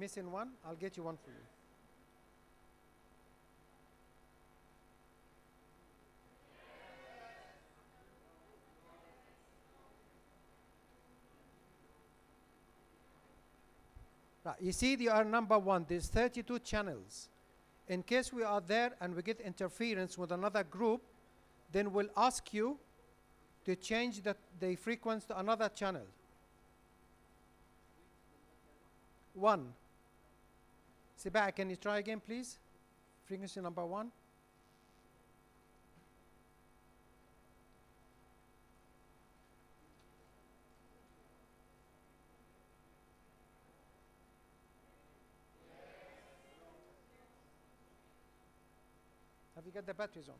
missing one. I'll get you one for you. Right. You see, you are number one. There's 32 channels. In case we are there and we get interference with another group, then we'll ask you to change the frequency to another channel. One. Siba, can you try again, please? Frequency number one. Have you got the batteries on?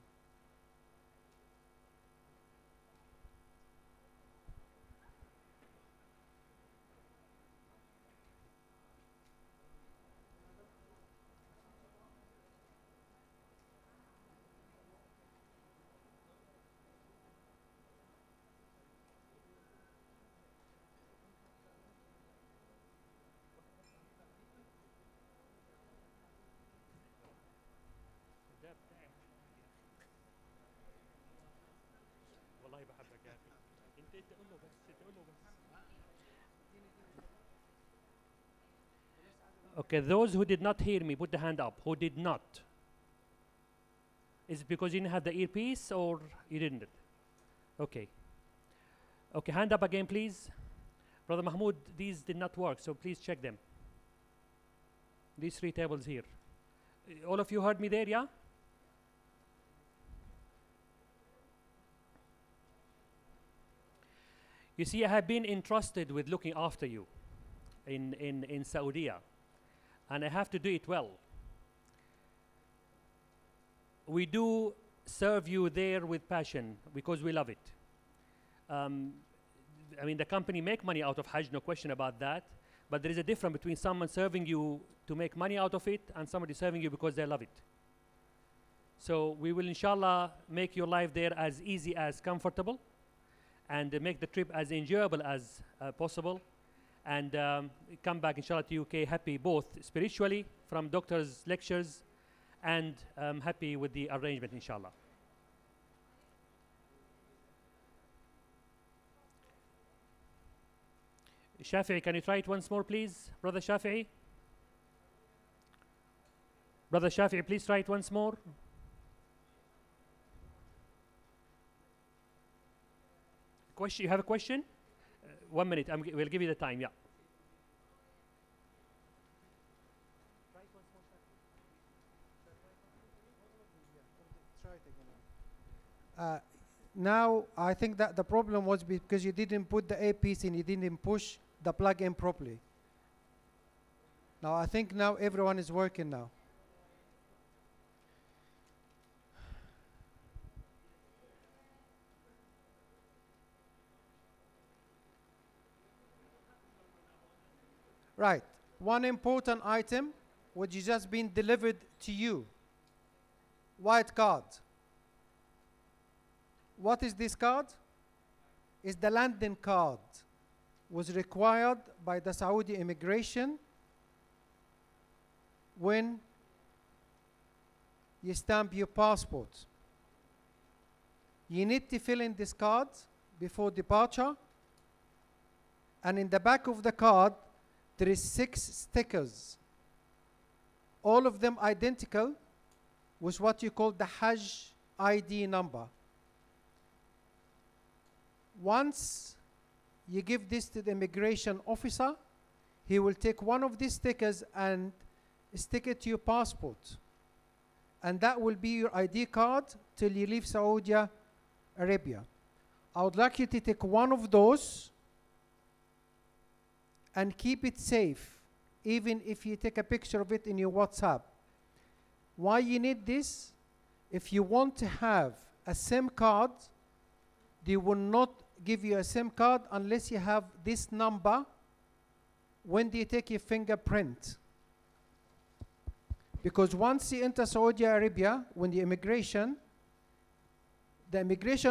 Okay, those who did not hear me, put the hand up. Who did not? Is it because you didn't have the earpiece or you didn't? Okay. Okay, hand up again, please. Brother Mahmoud, these did not work, so please check them. These three tables here. All of you heard me there, yeah? You see, I have been entrusted with looking after you in Saudi, and I have to do it well. We do serve you there with passion because we love it. I mean, the company make money out of Hajj, no question about that, but there is a difference between someone serving you to make money out of it and somebody serving you because they love it. So we will, inshallah, make your life there as easy as comfortable and make the trip as enjoyable as possible. And come back, inshallah, to UK happy both spiritually from doctors' lectures and happy with the arrangement, inshallah. Shafi'i, can you try it once more, please? Brother Shafi'i? Brother Shafi'i, please try it once more. Question? You have a question? 1 minute. We'll give you the time. Yeah. Now, I think that the problem was because you didn't put the earpiece in, you didn't push the plug in properly. Now, I think now everyone is working now. Right. One important item which has just been delivered to you. White card. What is this card? It's the landing card. Was required by the Saudi immigration when you stamp your passport. You need to fill in this card before departure. And in the back of the card, there is 6 stickers. All of them identical with what you call the Hajj ID number. Once you give this to the immigration officer, he will take one of these stickers and stick it to your passport. And that will be your ID card till you leave Saudi Arabia. I would like you to take one of those and keep it safe, even if you take a picture of it in your WhatsApp. Why you need this? If you want to have a SIM card, they will not give you a SIM card unless you have this number when they take your fingerprint. Because once you enter Saudi Arabia, when the immigration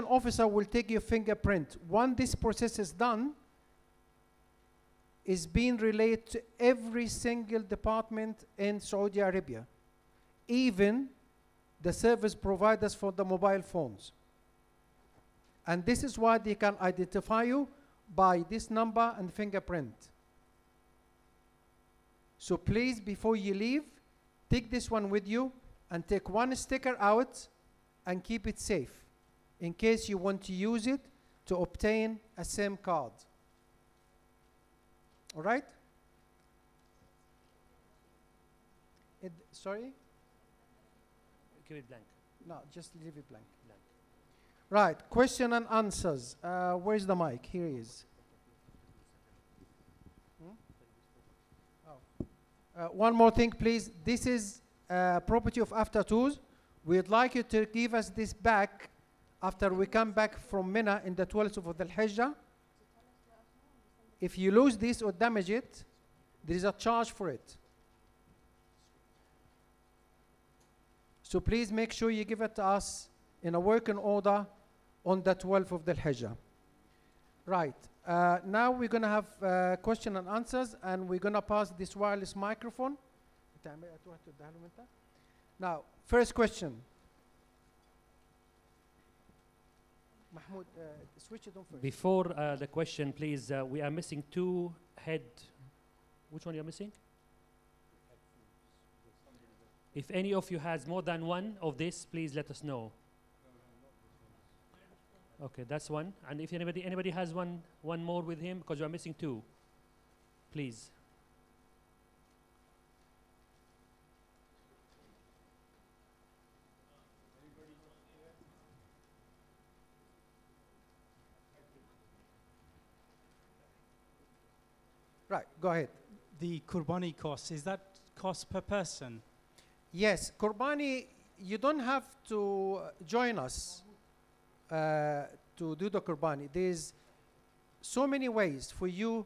officer will take your fingerprint. Once this process is done, is being relayed to every single department in Saudi Arabia, even the service providers for the mobile phones. And this is why they can identify you by this number and fingerprint. So please, before you leave, take this one with you and take one sticker out and keep it safe in case you want to use it to obtain a SIM card. All right? Sorry? Keep it blank. No, just leave it blank. Right, question and answers. Where's the mic? Here he is. One more thing, please. This is property of Afta Tools. We'd like you to give us this back after we come back from Mina in the 12th of the Hajj. If you lose this or damage it, there is a charge for it. So please make sure you give it to us in a working order on the 12th of the Hajj. Right. Now we're going to have question and answers, and we're going to pass this wireless microphone. Now, first question. Mahmoud, switch it on first. Before the question, please, we are missing two head. Which one are you missing? If any of you has more than one of this, please let us know. Okay, that's one. And if anybody has one more with him, because we are missing two, please. Right, go ahead. The Qurbani cost, is that cost per person? Yes, Qurbani, you don't have to join us to do the Qurbani. There's so many ways for you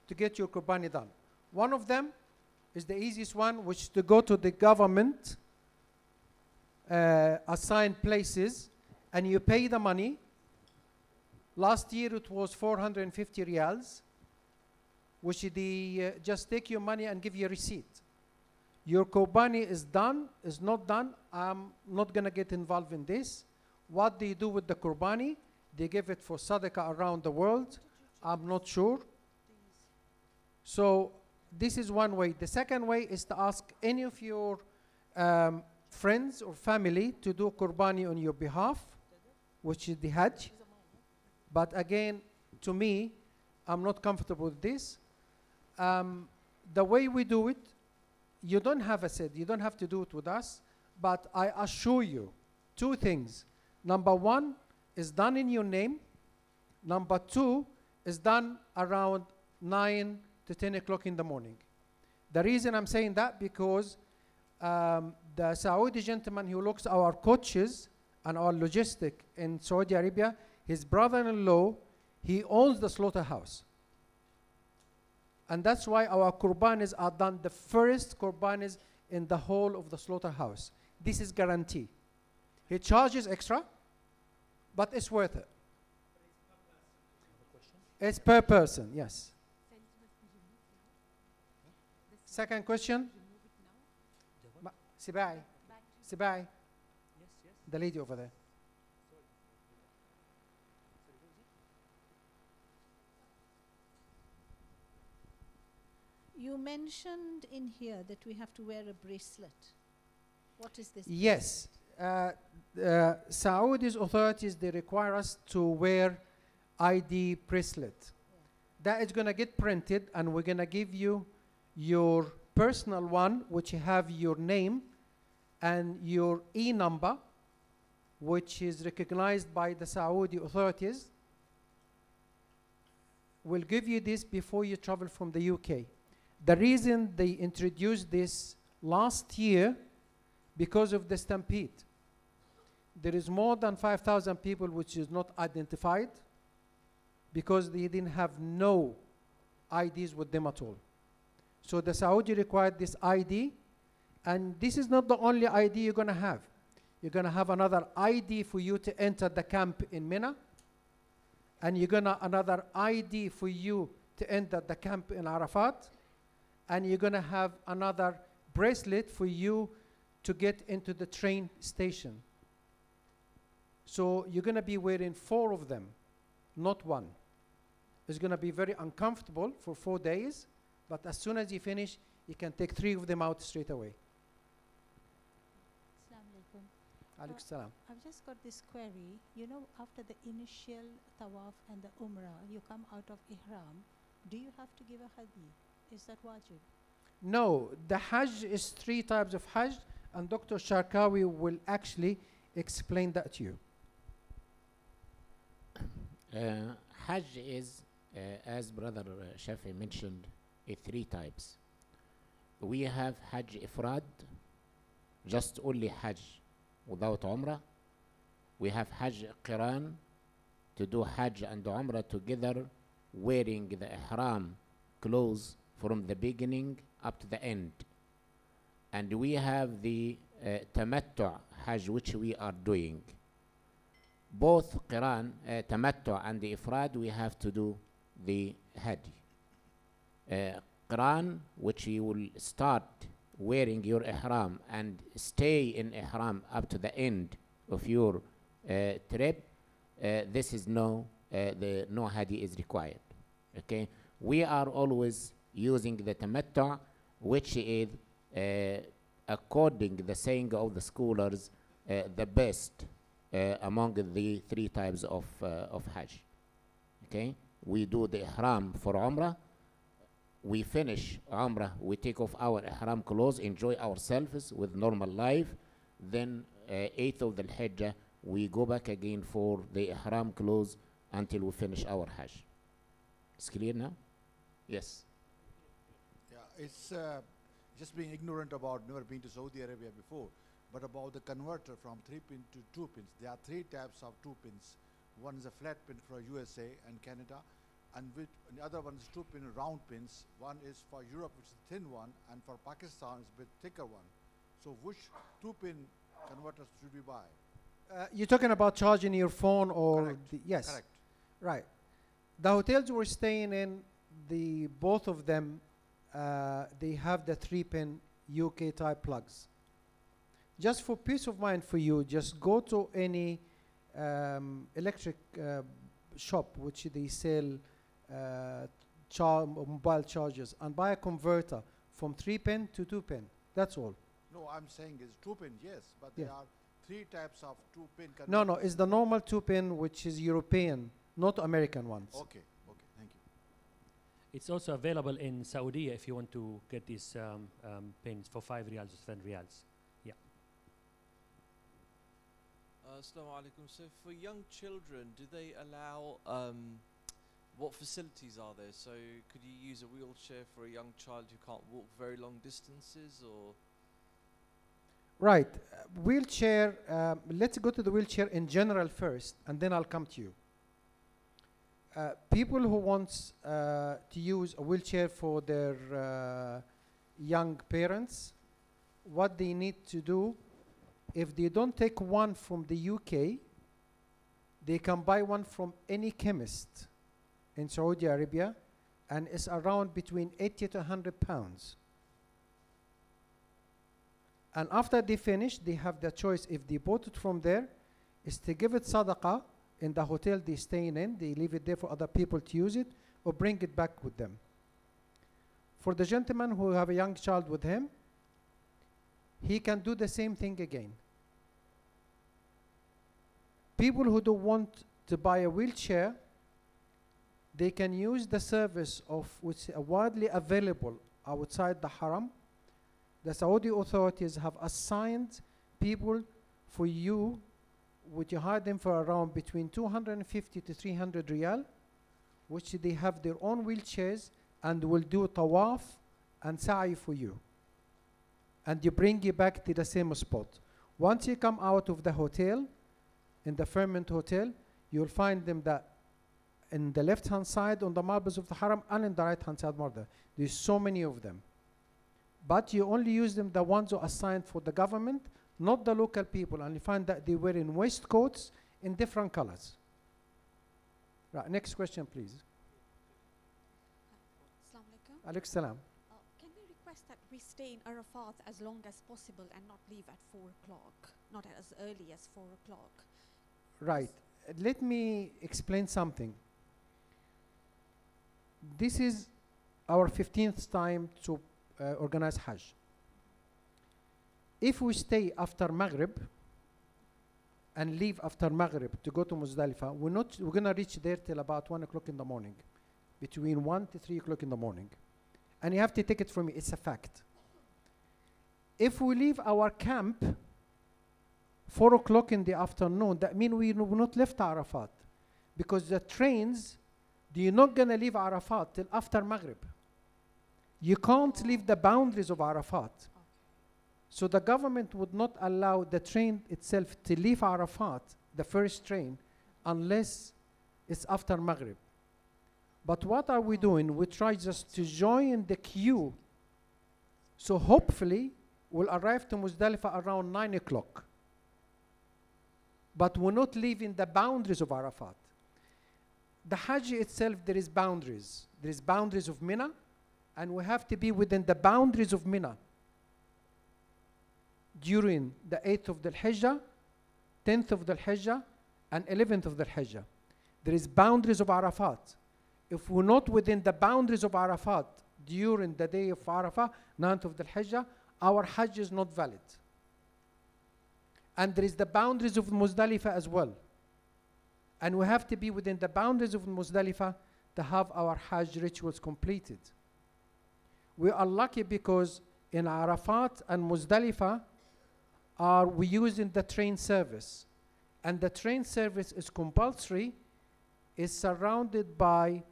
to get your Qurbani done. One of them is the easiest one, which is to go to the government assigned places and you pay the money. Last year it was 450 riyals, which they just take your money and give you a receipt. Your Qurbani is done, is not done. I'm not going to get involved in this. What they do with the Qurbani, they give it for sadaqah around the world. I'm not sure. So this is one way. The second way is to ask any of your friends or family to do Qurbani on your behalf, which is the Hajj. But again, to me, I'm not comfortable with this. The way we do it, you don't have a said, you don't have to do it with us, but I assure you two things. Number one is done in your name. Number two is done around 9 to 10 o'clock in the morning. The reason I'm saying that because the Saudi gentleman who looks our coaches and our logistic in Saudi Arabia, his brother-in-law, he owns the slaughterhouse. And that's why our Qurbanis are done the first Qurbanis in the whole of the slaughterhouse. This is guarantee. He charges extra, but it's worth it. It's per person, yes. Second question. Sibai. Sibai. The lady over there. You mentioned in here that we have to wear a bracelet. What is this? Yes. Saudi's authorities, they require us to wear ID bracelet. Yeah. That is going to get printed, and we're going to give you your personal one, which have your name and your E-number, which is recognized by the Saudi authorities. We'll give you this before you travel from the UK. The reason they introduced this last year, because of the stampede. There is more than 5,000 people which is not identified because they didn't have no IDs with them at all. So the Saudi required this ID, and this is not the only ID you're going to have. You're going to have another ID for you to enter the camp in Mina, and you're going to another ID for you to end at the camp in Arafat, and you're going to have another bracelet for you to get into the train station. So you're going to be wearing 4 of them, not 1. It's going to be very uncomfortable for 4 days, but as soon as you finish, you can take 3 of them out straight away. Assalamu alaikum. Alaikum salam. I've just got this query. You know, after the initial tawaf and the umrah, you come out of ihram. Do you have to give a hadi? Is that wajib? No, the Hajj is 3 types of Hajj, and Dr. Sharkawi will actually explain that to you. Hajj is, as Brother Shafi mentioned, 3 types. We have Hajj Ifrad, just only Hajj without Umrah. We have Hajj Qiran, to do Hajj and Umrah together, wearing the Ihram clothes from the beginning up to the end. And we have the Tamattu Hajj, which we are doing. Both Qiran, Tamattu and the Ifrad, we have to do the Hadi. Qiran, which you will start wearing your Ihram and stay in Ihram up to the end of your trip, this is no Hadi is required. Okay, we are always using the Tamattu, which is according the saying of the scholars, the best among the 3 types of Hajj. Okay, we do the Ihram for Umrah. We finish Umrah, we take off our Ihram clothes, enjoy ourselves with normal life. Then 8th of the Hajj, we go back again for the Ihram clothes until we finish our Hajj. It's clear now? Yes. Yeah, it's just being ignorant about never been to Saudi Arabia before, but about the converter from 3 pin to 2 pins. There are 3 types of 2 pins. One is a flat pin for USA and Canada, and the other one is 2 pin round pins. One is for Europe, which is a thin one, and for Pakistan, it's a bit thicker one. So which 2 pin converters should we buy? You're talking about charging your phone or Correct. yes, Correct. right. The hotels we're staying in, both of them, they have the 3-pin UK type plugs. Just for peace of mind for you, just go to any electric shop which they sell mobile chargers and buy a converter from 3-pin to 2-pin. That's all. No, I'm saying it's 2 pin, yes, but Yeah. there are 3 types of 2 pin converters. No, it's the normal 2-pin, which is European, not American ones. Okay, thank you. It's also available in Saudi if you want to get these pins for 5 riyals or 10 riyals. Yeah. Assalamu alaikum. So for young children, do they allow, what facilities are there? So could you use a wheelchair for a young child who can't walk very long distances, or? Right. Wheelchair, let's go to the wheelchair in general first, and then I'll come to you. People who want to use a wheelchair for their young parents, what they need to do, if they don't take one from the UK, they can buy one from any chemist in Saudi Arabia, and it's around between 80 to 100 pounds. And after they finish, they have the choice, if they bought it from there, is to give it sadaqah in the hotel they're staying in, they leave it there for other people to use it, or bring it back with them. For the gentleman who have a young child with him, he can do the same thing again. People who don't want to buy a wheelchair, they can use the service of which are widely available outside the haram. The Saudi authorities have assigned people for you, which you hire them for around between 250 to 300 riyal, which they have their own wheelchairs and will do tawaf and sa'i for you. And you bring you back to the same spot. Once you come out of the hotel, in the Fairmont Hotel, you'll find them that in the left-hand side on the marbles of the haram and in the right-hand side marble. There's so many of them. But you only use them, the ones who are assigned for the government, not the local people, and you find that they wear in waistcoats in different colors. Right, next question, please. Alaykum salam. Can we request that we stay in Arafat as long as possible and not leave at 4 o'clock, not as early as 4 o'clock? Right. Let me explain something. This is our 15th time to organize Hajj. If we stay after Maghrib and leave after Maghrib to go to Muzdalifah, we're gonna reach there till about 1 o'clock in the morning, between 1 to 3 o'clock in the morning. And you have to take it from me, it's a fact. If we leave our camp 4 o'clock in the afternoon, that means we will not left Arafat, because the trains, they're not gonna leave Arafat till after Maghrib. You can't leave the boundaries of Arafat. So the government would not allow the train itself to leave Arafat, the first train, unless it's after Maghrib. But what are we doing? We try just to join the queue. So hopefully we'll arrive to Muzdalifah around 9 o'clock. But we're not leaving the boundaries of Arafat. The Hajj itself, there is boundaries. There is boundaries of Mina, and we have to be within the boundaries of Mina during the 8th of the Hijjah, 10th of the Hijjah, and 11th of the Hijjah. There is boundaries of Arafat. If we're not within the boundaries of Arafat during the day of Arafah, 9th of the Hijjah, our Hajj is not valid. And there is the boundaries of Muzdalifah as well. And we have to be within the boundaries of Muzdalifah to have our Hajj rituals completed. We are lucky because in Arafat and Muzdalifah we using the train service. And the train service is compulsory, is surrounded by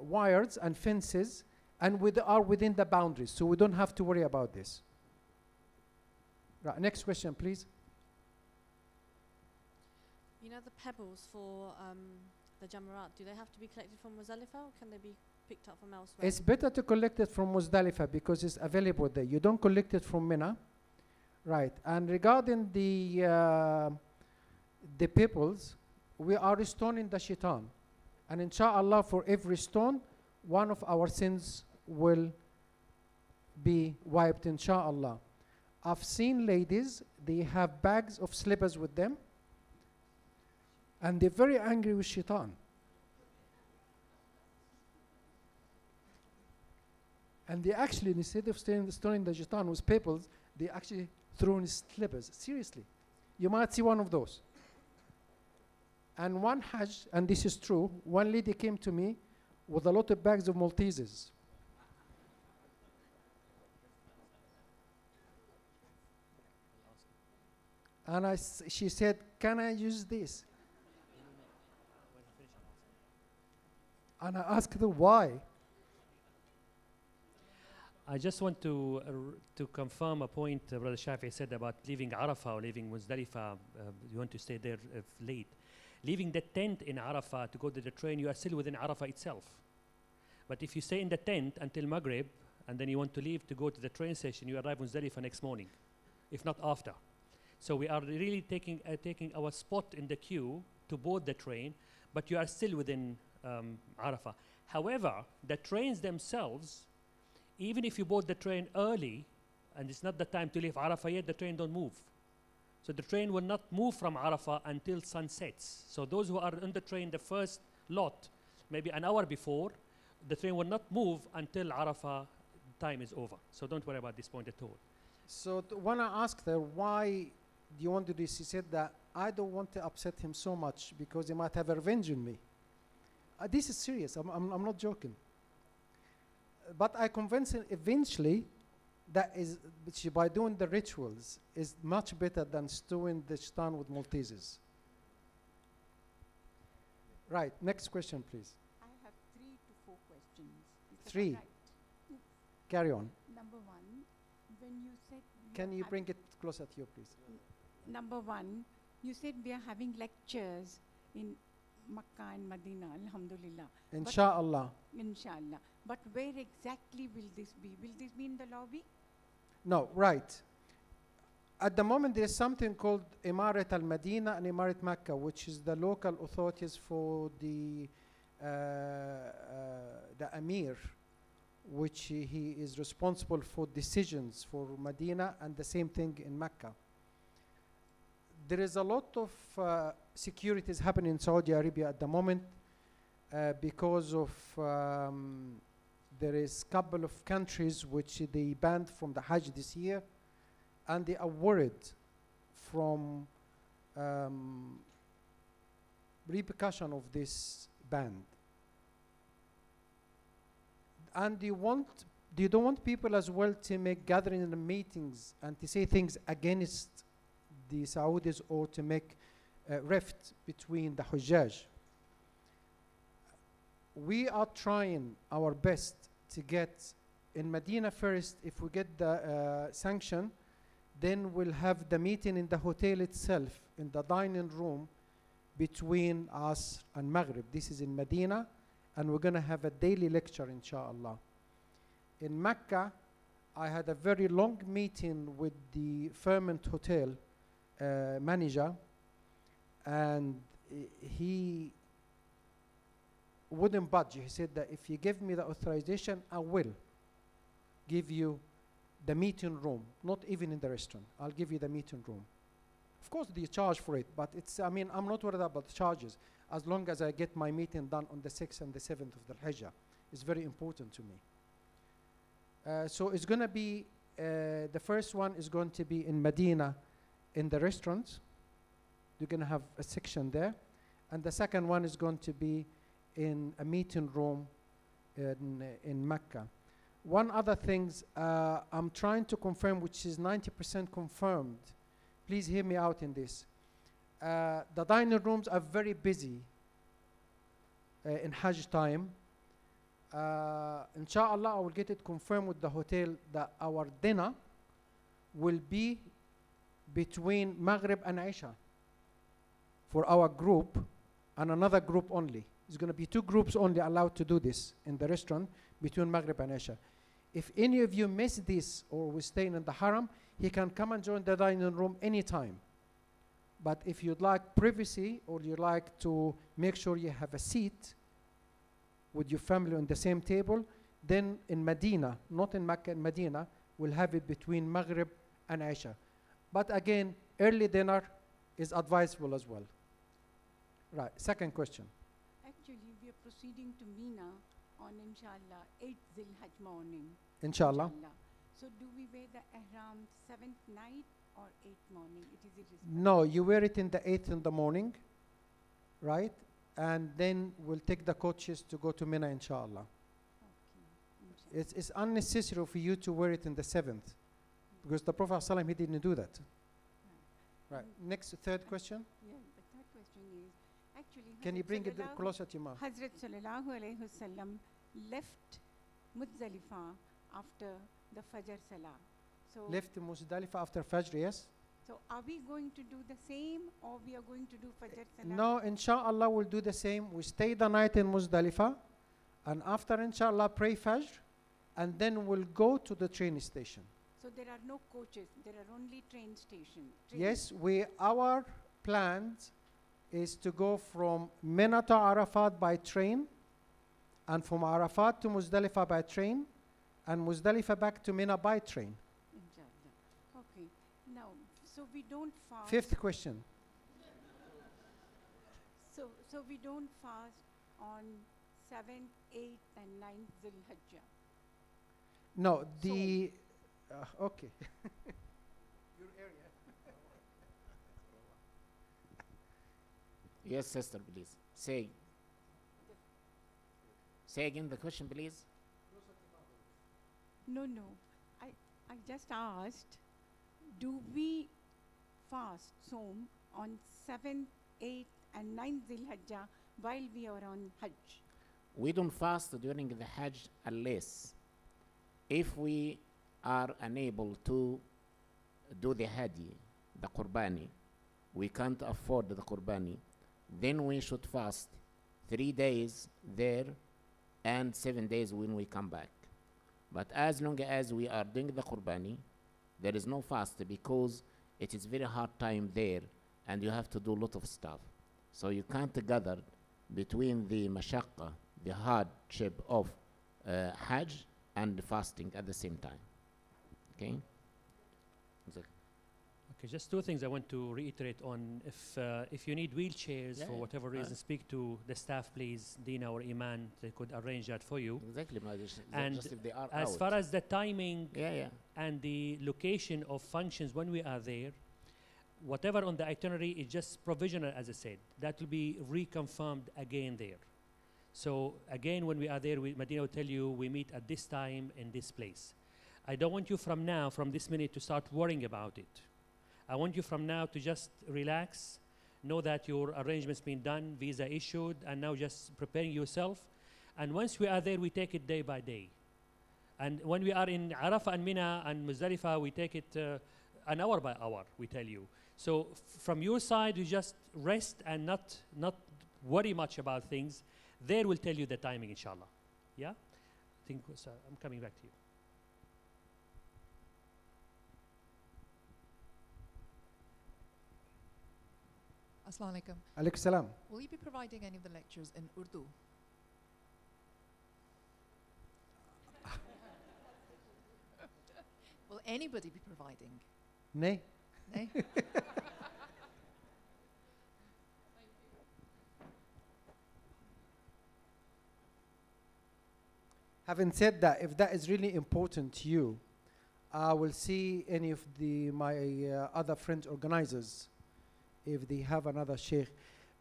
wires and fences, and are within the boundaries, so we don't have to worry about this. Right, next question, please. You know the pebbles for the Jamarat, do they have to be collected from Muzdalifah, or can they be picked up from elsewhere? It's better to collect it from Muzdalifah because it's available there. You don't collect it from Mina. Right, and regarding the pebbles, we are restoring the shaitan. And inshallah, for every stone, one of our sins will be wiped, inshallah. I've seen ladies, they have bags of slippers with them, and they're very angry with shaitan. And they actually, instead of stoning the shaitan with pebbles, they actually threw in slippers. Seriously. You might see one of those. And one Hajj, and this is true, one lady came to me with a lot of bags of Maltesers. And she said, can I use this? And I asked her why. I just want to confirm a point Brother Shafi said about leaving Arafah or leaving Muzdalifah. You want to stay there late. Leaving the tent in Arafah to go to the train, you are still within Arafah itself. But if you stay in the tent until Maghrib, and then you want to leave to go to the train station, you arrive in Muzdalifah next morning, if not after. So we are really taking our spot in the queue to board the train, but you are still within Arafah. However, the trains themselves, even if you board the train early, and it's not the time to leave Arafah yet, the train don't move. So the train will not move from Arafah until sun sets. So those who are on the train, the first lot, maybe an hour before, the train will not move until Arafah time is over. So don't worry about this point at all. So when I asked her, why do you want to do this? She said that I don't want to upset him so much because he might have a revenge on me. This is serious. I'm not joking. But I convinced him eventually that is, by doing the rituals, is much better than stewing the shaitan with Maltesers. Right, next question, please. I have 3 to 4 questions. Is that 3. right? Carry on. Number 1, when you said... Can you bring it closer to you, please? Number 1, you said we are having lectures in Makkah and Medina, alhamdulillah. Inshallah. Inshallah. But where exactly will this be? Will this be in the lobby? No, right. At the moment, there is something called Imarat al-Medina and Imarat Makkah, which is the local authorities for the the Amir, which he is responsible for decisions for Medina, and the same thing in Mecca. There is a lot of securities happening in Saudi Arabia at the moment because of there is a couple of countries which they banned from the Hajj this year, and they are worried from repercussion of this ban. And they don't want people as well to make gatherings and meetings and to say things against the Saudis or to make a rift between the Hujjaj. We are trying our best to get in Medina first. If we get the sanction, then we'll have the meeting in the hotel itself, in the dining room between us and Maghrib. This is in Medina, and we're going to have a daily lecture, inshallah. In Mecca, I had a very long meeting with the Fairmont Hotel manager, and he wouldn't budge. He said that if you give me the authorization, I will give you the meeting room, not even in the restaurant. I'll give you the meeting room. Of course, they charge for it, but it's, I mean, I'm not worried about the charges as long as I get my meeting done on the 6th and the 7th of the Hajj. It's very important to me. So it's going to be, the first one is going to be in Medina in the restaurants. You're going to have a section there. And the second one is going to be in a meeting room in Mecca. One other thing I'm trying to confirm, which is 90% confirmed. Please hear me out in this. The dining rooms are very busy in Hajj time. Inshallah, I will get it confirmed with the hotel that our dinner will be between Maghrib and Isha for our group and another group only. It's going to be 2 groups only allowed to do this in the restaurant between Maghrib and Isha. If any of you miss this or will stay in the haram, he can come and join the dining room anytime. But if you'd like privacy or you like to make sure you have a seat with your family on the same table, then in Medina, not in Mecca, in Medina, we'll have it between Maghrib and Isha. But again, early dinner is advisable as well. Right, second question. Actually, we are proceeding to Mina on inshallah 8th Zil Hajj morning. Inshallah. So do we wear the ihram 7th night or 8th morning? It is irrespective. No, you wear it in the 8th in the morning, right? And then we'll take the coaches to go to Mina, inshallah. Okay. It's unnecessary for you to wear it in the 7th because the Prophet ﷺ, he didn't do that. Right. Next, third question. Yeah, the third question is actually. Can you bring it closer to your mouth? Hazrat Sallallahu Alaihi Wasallam left Muzdalifah after the Fajr Salah. So Left Muzdalifah after Fajr, yes? So are we going to do the same or we are going to do Fajr Salah? No, inshallah, we'll do the same. We stay the night in Muzdalifah, and after, inshallah, pray Fajr, and then we'll go to the train station. So there are no coaches, there are only train stations. Yes, our plans is to go from Mina to Arafat by train, and from Arafat to Muzdalifah by train, and Muzdalifah back to Mina by train. Inshallah. Okay. Now, so we don't fast. Fifth question. So we don't fast on 7th, 8th, and 9th Zul Hajjah. No, the okay. Your area. Yes, sister, please. Say again the question, please. No. I just asked, do we fast Som on 7th, 8th, and 9th Zul Hajjah while we are on Hajj? We don't fast during the Hajj unless if we are unable to do the hadi, the qurbani, we can't afford the qurbani, then we should fast 3 days there and 7 days when we come back. But as long as we are doing the qurbani, there is no fast because it is very hard time there and you have to do a lot of stuff. So you can't gather between the mashaqqa, the hardship of Hajj and fasting at the same time. Okay? Okay, just two things I want to reiterate on. If you need wheelchairs Yeah, for yeah. whatever reason, speak to the staff, please. Dina or Iman, they could arrange that for you. Exactly, And just if they are As out. far as the timing Yeah. and the location of functions when we are there, whatever on the itinerary is just provisional, as I said. That will be reconfirmed again there. So again, when we are there, Medina will tell you we meet at this time in this place. I don't want you from this minute, to start worrying about it. I want you from now to just relax, know that your arrangement's been done, visa issued, and now just preparing yourself. And once we are there, we take it day by day. And when we are in Arafah and Mina and Muzdalifah, we take it an hour by hour, we tell you. So from your side, you just rest and not worry much about things. There will tell you the timing, inshallah. Yeah? I think so. I'm coming back to you. Assalamu alaikum. Alaikum salam. Will you be providing any of the lectures in Urdu? Will anybody be providing? Nay. Nay? Having said that, if that is really important to you, I will see any of my other friends organizers if they have another sheikh.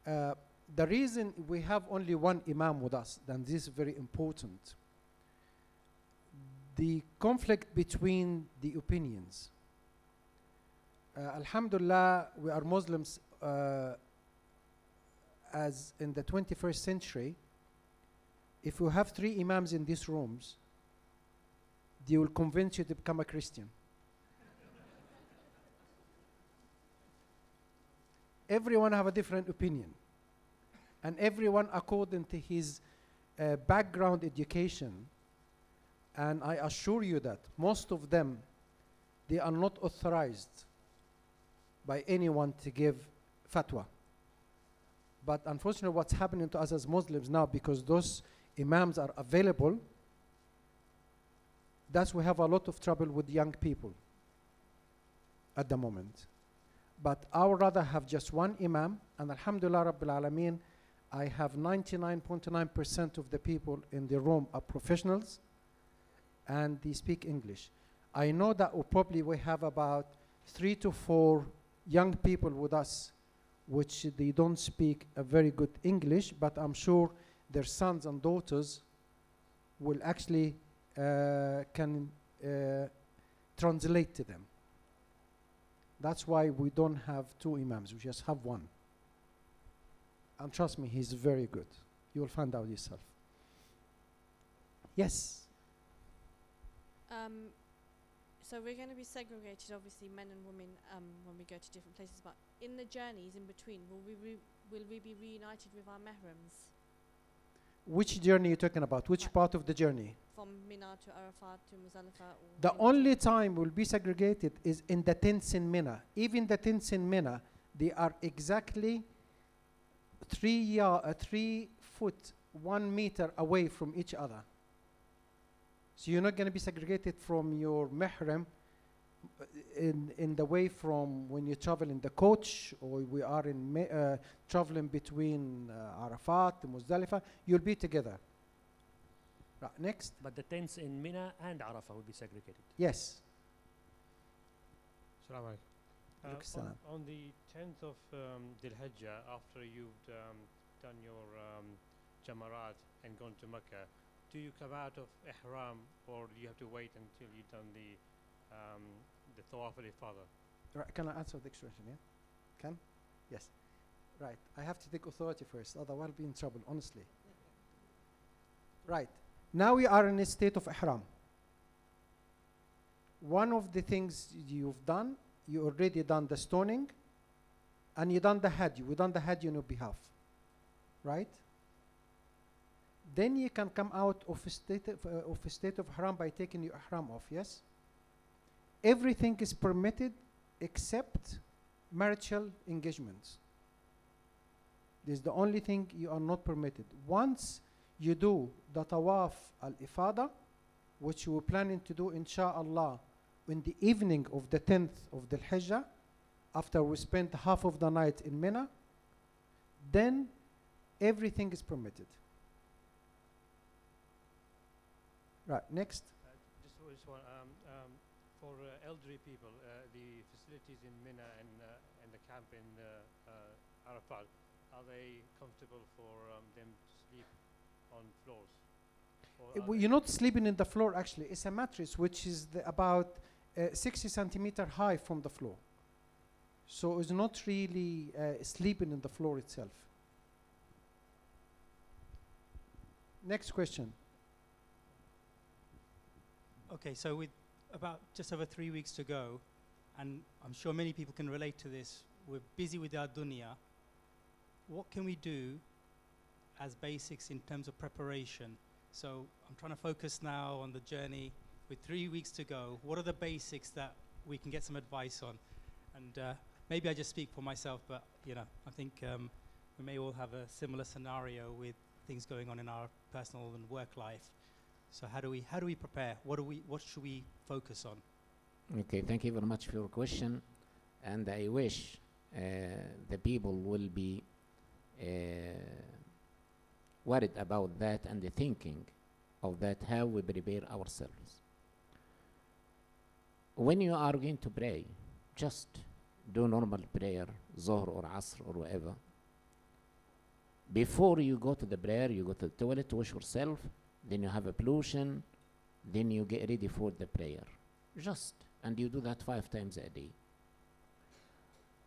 The reason we have only one imam with us, and this is very important, the conflict between the opinions. Alhamdulillah, we are Muslims as in the 21st century. If you have 3 imams in these rooms, they will convince you to become a Christian. Everyone have a different opinion. And everyone according to his background education. And I assure you that most of them, they are not authorized by anyone to give fatwa. But unfortunately, what's happening to us as Muslims now, because those imams are available, that's we have a lot of trouble with young people at the moment. But I would rather have just one imam, and alhamdulillah rabbil alameen, I have 99.9% of the people in the room are professionals and they speak English. I know that probably we have about 3 to 4 young people with us which they don't speak a very good English, but I'm sure their sons and daughters will actually can translate to them. That's why we don't have 2 imams, we just have one. And trust me, he's very good. You will find out yourself. Yes. So we're going to be segregated, obviously, men and women, when we go to different places. But in the journeys in between, will we be reunited with our mahrams? Which journey are you talking about? Which part of the journey? From Mina to Arafat to Muzdalifah? The only time we'll be segregated is in the tents in Mina. Even the tents in Mina, they are exactly 3 foot, 1 meter away from each other. So you're not going to be segregated from your mahram in the way from when you travel in the coach, or we are in traveling between Arafat and Muzdalifah. You'll be together. Right, next. But the tents in Mina and Arafah will be segregated. Yes. Assalamu Alaikum salam. On the 10th of Dhul Hijjah, after you've done your Jamarat and gone to Mecca, do you come out of Ihram, or do you have to wait until you've done the Tawaf al-Ifadah? Right, can I answer the question? Yeah? Can? Yes. Right. I have to take authority first, otherwise I'll be in trouble, honestly. Right. Now we are in a state of Ihram. One of the things you've done, you already done the stoning, and you done the Hajj. We done the Hajj on your behalf. Right? Then you can come out of a state of Ihram by taking your Ihram off, yes? Everything is permitted except marital engagements. This is the only thing you are not permitted. Once you do the tawaf al-ifada, which you were planning to do insha'Allah in the evening of the 10th of the Hijjah, after we spent half of the night in Mina, then everything is permitted. Right, next. Just one, for elderly people, the facilities in Mina and the camp in Arafat, are they comfortable for them to sleep on floors? You're not sleeping in the floor actually. It's a mattress which is about 60 centimeter high from the floor. So it's not really sleeping in the floor itself. Next question. Okay, so with about just over 3 weeks to go, and I'm sure many people can relate to this, we're busy with our dunya. What can we do as basics in terms of preparation? So I'm trying to focus now on the journey with 3 weeks to go. What are the basics that we can get some advice on? And maybe I just speak for myself, but you know, I think we may all have a similar scenario with things going on in our personal and work life. So how do we prepare? What should we focus on? Okay, thank you very much for your question, and I wish the people will be worried about that and the thinking of that, how we prepare ourselves. When you are going to pray, just do normal prayer, Zohr or Asr or whatever. Before you go to the prayer, you go to the toilet to wash yourself, then you have ablution, then you get ready for the prayer. Just, and you do that 5 times a day.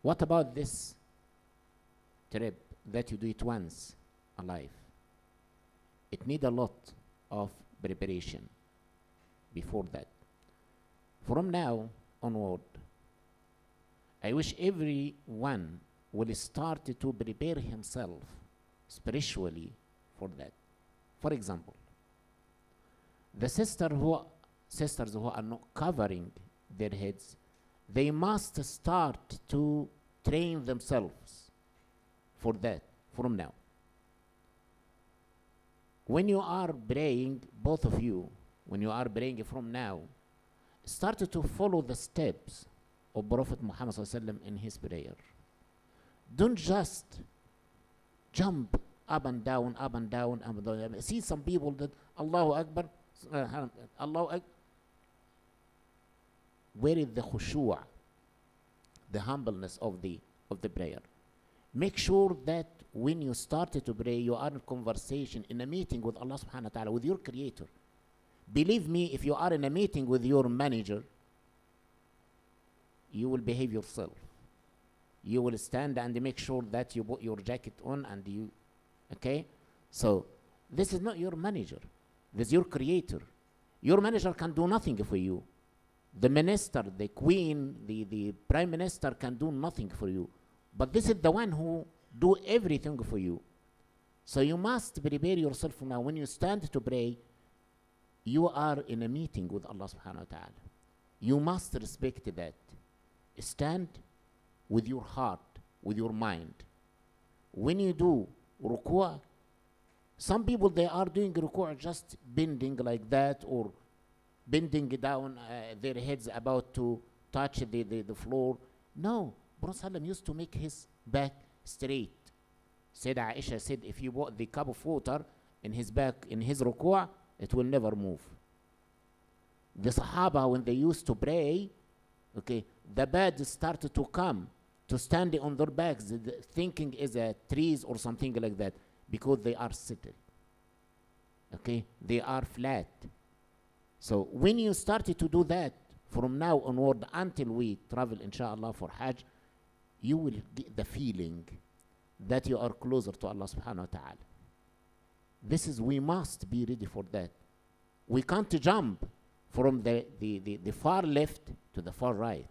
What about this trip that you do it once a life? It needs a lot of preparation before that. From now onward, I wish everyone will start to prepare himself spiritually for that. For example, the sisters who are not covering their heads, they must start to train themselves for that from now. When you are praying, both of you, when you are praying from now, start to follow the steps of Prophet Muhammad ﷺ in his prayer. Don't just jump up and down, up and down, up and down. I see some people that Allahu Akbar, Allahu Akbar. Where is the khushu', the humbleness of the prayer? Make sure that when you start to pray, you are in conversation, in a meeting with Allah subhanahu wa ta'ala, with your creator. Believe me, if you are in a meeting with your manager, you will behave yourself. You will stand and make sure that you put your jacket on and you, okay? So this is not your manager. This is your creator. Your manager can do nothing for you. The minister, the queen, the prime minister can do nothing for you. But this is the one who do everything for you. So you must prepare yourself now. When you stand to pray, you are in a meeting with Allah subhanahu wa ta'ala. You must respect that. Stand with your heart, with your mind. When you do ruku', some people, they are doing ruku' just bending like that, or bending down their heads about to touch the floor. No, Prophet ﷺ used to make his back straight. Sayyidah Aisha said, if you put the cup of water in his back, in his ruku', it will never move. The Sahaba, when they used to pray, okay, the bed started to come, to stand on their backs, thinking is a trees or something like that, because they are seated. Okay, they are flat. So when you started to do that, from now onward until we travel inshallah for Hajj, you will get the feeling that you are closer to Allah subhanahu wa ta'ala. This is, we must be ready for that. We can't jump from the far left to the far right.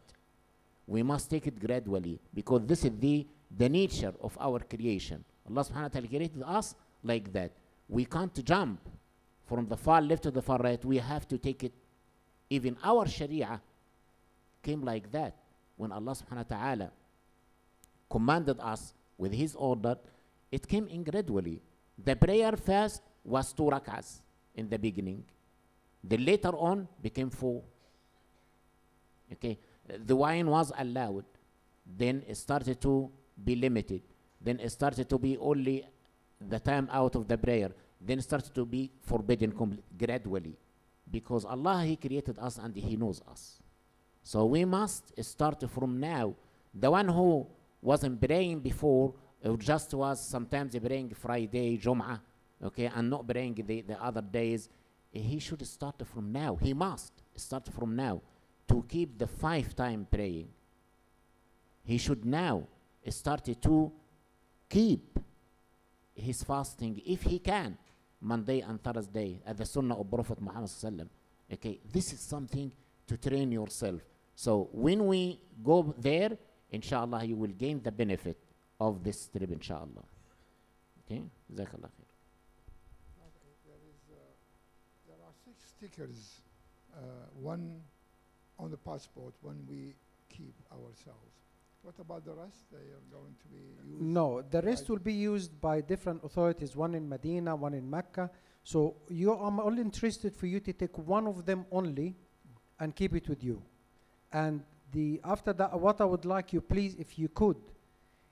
We must take it gradually, because this is the nature of our creation. Allah subhanahu wa ta'ala created us like that. We can't jump from the far left to the far right. We have to take it. Even our Sharia came like that. When Allah subhanahu wa ta'ala commanded us with his order, It came in gradually. The prayer first was 2 rak'ahs in the beginning. Then later on became 4. Okay, the wine was allowed. Then it started to be limited. Then it started to be only the time out of the prayer. Then it started to be forbidden gradually. Because Allah, He created us and He knows us. So we must start from now. The one who wasn't praying before, who just was sometimes praying Friday, Jum'ah, okay, and not praying the other days, he should start from now. He must start from now to keep the 5-time praying. He should now start to keep his fasting if he can, Monday and Thursday, at the Sunnah of Prophet Muhammad sallallahu alaihi wasallam. Okay, this is something to train yourself. So when we go there, inshallah, you will gain the benefit of this trip, inshallah. Okay, Jazakallah khair. There are 6 stickers, one on the passport, one we keep ourselves. What about the rest? They are going to be used? No, the rest will be used by different authorities, one in Medina, one in Mecca. So I'm only interested for you to take one of them only and keep it with you. And after that, what I would like you, please, if you could,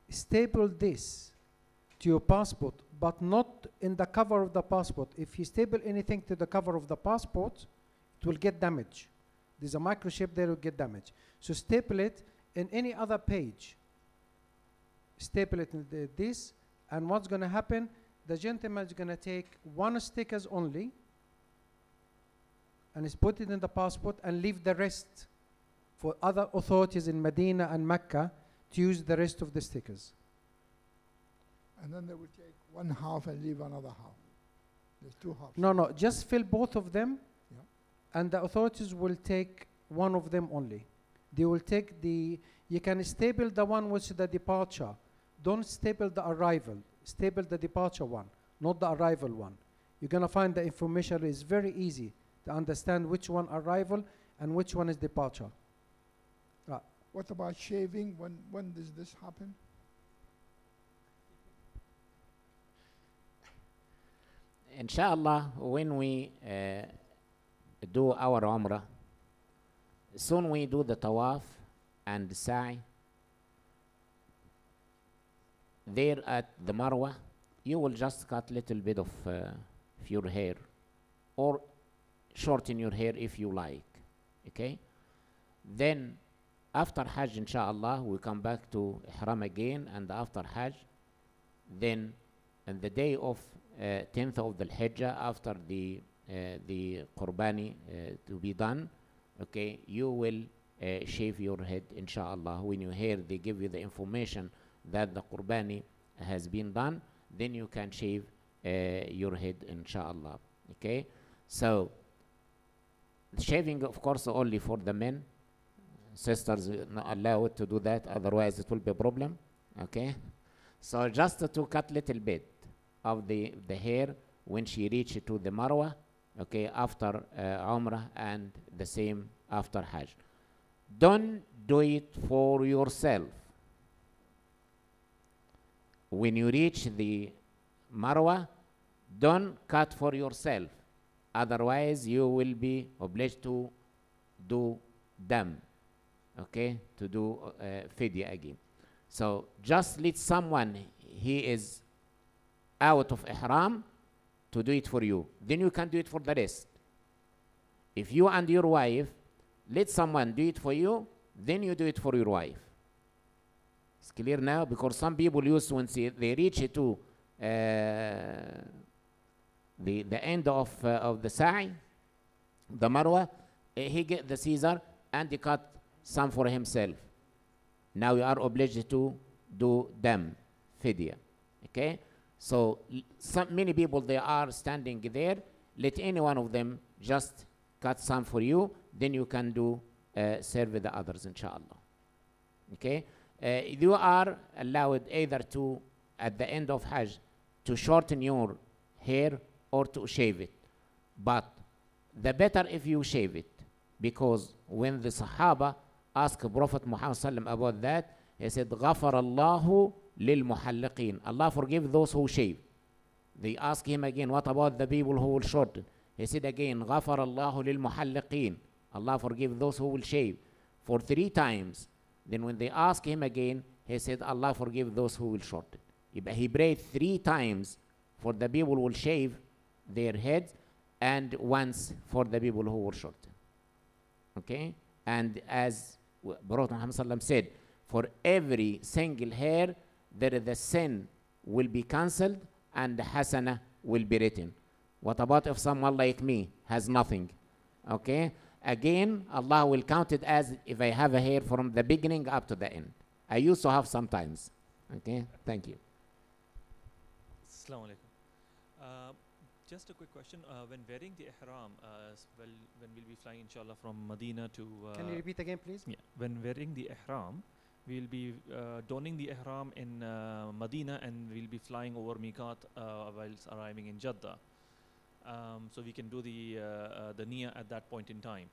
staple this to your passport, but not in the cover of the passport. If you staple anything to the cover of the passport, it will get damaged. There's a microchip there, will get damaged. So staple it in any other page. Staple it in this, and what's going to happen, the gentleman is going to take 1 stickers only, and is put it in the passport, and leave the rest for other authorities in Medina and Mecca to use the rest of the stickers. And then they will take 1 half and leave another half. There's 2 halves. No, just fill both of them, Yeah. and the authorities will take one of them only. They will take you can staple the one which is the departure. Don't staple the arrival. Staple the departure one, not the arrival one. You're going to find the information is very easy to understand which one arrival and which one is departure. What about shaving? When does this happen? Inshallah, when we do our Umrah, soon we do the Tawaf and the Sa'i. There at the Marwa, you will just cut a little bit of your hair, or shorten your hair if you like. Okay? Then after Hajj, inshallah, we come back to Ihram again, and after Hajj, then on the day of 10th of the Hijjah, after the Qurbani to be done, okay, you will shave your head, inshallah. When you hear they give you the information that the Qurbani has been done, then you can shave your head, inshallah. Okay, so shaving, of course, only for the men. Sisters not allowed to do that, otherwise it will be a problem. Okay, so just to cut little bit of the hair when she reaches to the Marwa, okay, after Umrah, and the same after Hajj. Don't do it for yourself. When you reach the Marwa, don't cut for yourself. Otherwise, you will be obliged to do dam, okay, to do fidya again. So just let someone, he is out of ihram, to do it for you. Then you can do it for the rest. If you and your wife, let someone do it for you, then you do it for your wife. It's clear now? Because some people use, when they reach to the end of the sa'i, the Marwa, he get the scissor and he cut some for himself. Now you are obliged to do them, fidya. Okay? So many people, they are standing there. Let any one of them just cut some for you. Then you can do serve the others, inshallah. Okay? You are allowed either to, at the end of Hajj, to shorten your hair or to shave it. But the better if you shave it. Because when the Sahaba asked Prophet Muhammad sallam about that, he said, غَفَرَ اللَّهُ للمحلقين. Allah forgive those who shave. They ask him again, what about the people who will shorten? He said again, غفر الله للمحلقين. Allah forgive those who will shave. For 3 times. Then when they ask him again, he said, Allah forgive those who will shorten. He prayed 3 times for the people who will shave their heads, and once for the people who will shorten. Okay? And as Prophet Muhammad Sallam said, for every single hair, there is a sin will be cancelled and the hasana will be written. What about if someone like me has nothing? Okay? Again, Allah will count it as if I have a hair from the beginning up to the end. I used to have sometimes. Okay? Thank you. Assalamu alaikum. Just a quick question. When wearing the ihram, when we'll be flying, inshallah, from Medina to... Can you repeat again, please? Yeah. When wearing the ihram, we'll be donning the ihram in Medina, and we'll be flying over Miqat whilst arriving in Jeddah. So we can do the niyyah at that point in time.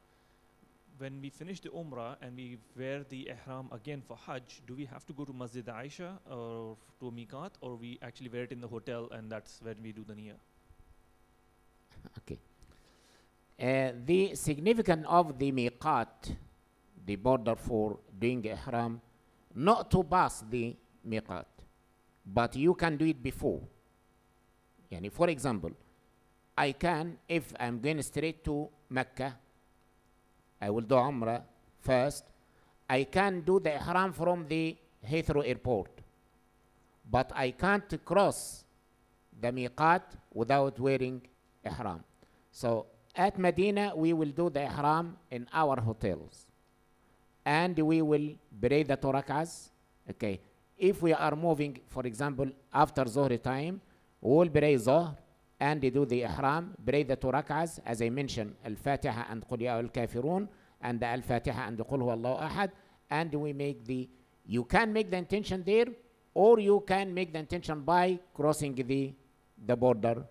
When we finish the umrah and we wear the ihram again for Hajj, do we have to go to Masjid Aisha or to Miqat, or we actually wear it in the hotel and that's when we do the niyyah? Okay. The significance of the miqat, the border for doing ihram, not to pass the miqat, but you can do it before. Yani for example, I can, if I'm going straight to Mecca, I will do Umrah first. I can do the ihram from the Heathrow airport, but I can't cross the miqat without wearing ihram. So at Medina, we will do the ihram in our hotels, and we will pray the 2 rak'ahs. Okay. If we are moving, for example, after Zuhr time, we will pray Zuhr and do the ihram, pray the 2 rak'ahs, as I mentioned, Al-Fatiha and Qul Ya Al-Kafirun, and the Al-Fatiha and Qul Huwa Allahu Ahad, and we make you can make the intention there, or you can make the intention by crossing the border